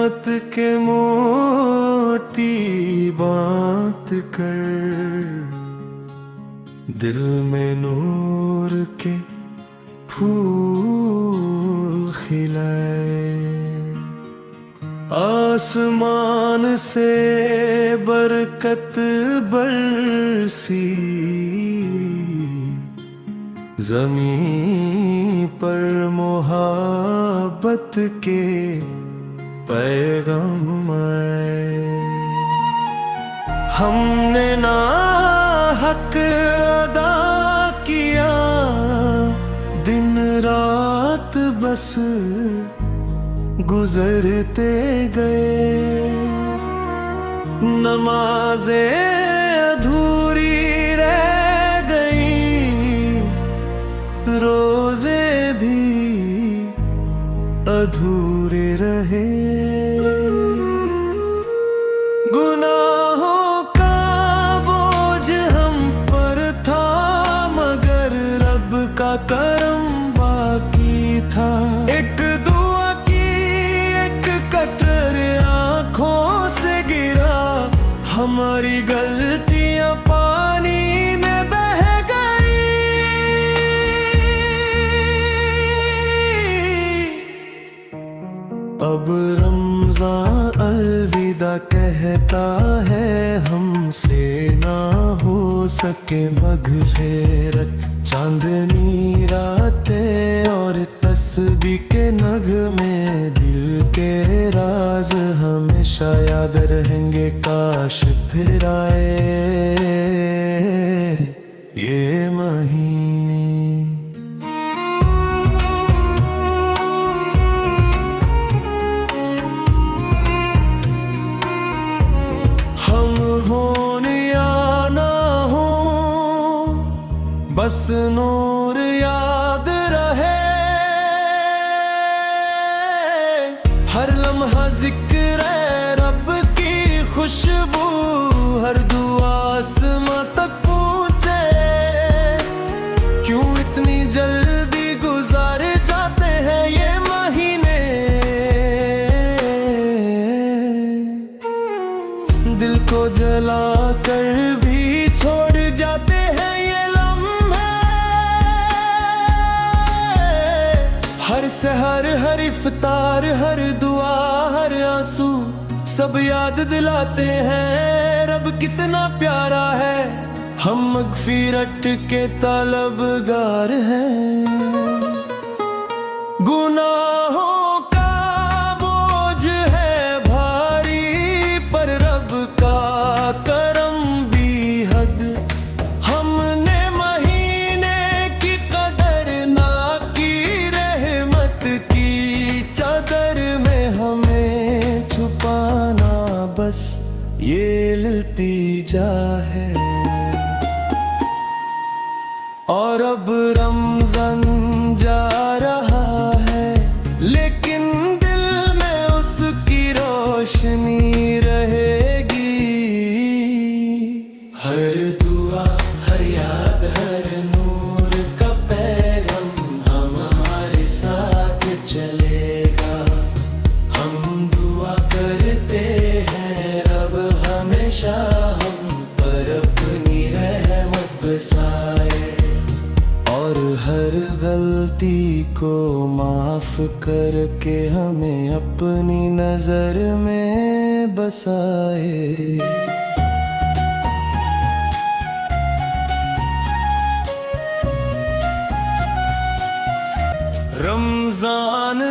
रहमत के मोती बांट कर दिल में नूर के फूल खिलाए। आसमान से बरकत बरसी, ज़मीं पर मोहब्बत के पैगाम आए। हमने ना हक अदा किया, दिन रात बस गुजरते गए। नमाज़ें अधूरी रह गई, रोज़े भी अधूरे रहे। गुनाहों का बोझ हम पर था, मगर रब का करम बाकी था। एक दुआ की एक कतरे आंखों से गिरा, हमारी गलतियां पानी में बह गई। अब रमज़ान अलविदा कहता है, हमसे ना हो सके मग़फ़िरत। चांदनी रातें और तस्बीह के नग़मे, दिल के राज हमेशा याद रहेंगे। काश फिर आए ये महीने। हम हों या ना हो, बस नूर याद रहे। हर लम्हा जिक्र है रब की खुशबू, हर दुआ आसमां तक पहुँचे। क्यों इतनी जल्दी गुजार जाते हैं ये महीने, दिल को जला कर भी छोड़ जाते हैं ये लम्हे। हर सहर हर इफ्तार हर दुआ हर आंसू, सब याद दिलाते हैं रब कितना प्यारा है। हम मग़फ़िरत के तलबगार हैं। गुनाहों का बोझ है भारी, पर रब का करम भी हद। हमने महीने की कदर ना की, रहमत की चादर में हमें छुपाना बस ये इल्तिजा है। और अब रमज़ान जा रहा है, लेकिन दिल में उसकी रोशनी रहेगी। हर दुआ हर याद हर नूर का पैगाम हमारे साथ चलेगा। हम दुआ करते हैं रब हमेशा हम पर अपनी रहमत बरसाए, और हर गलती को माफ करके हमें अपनी नजर में बसाए। रमज़ान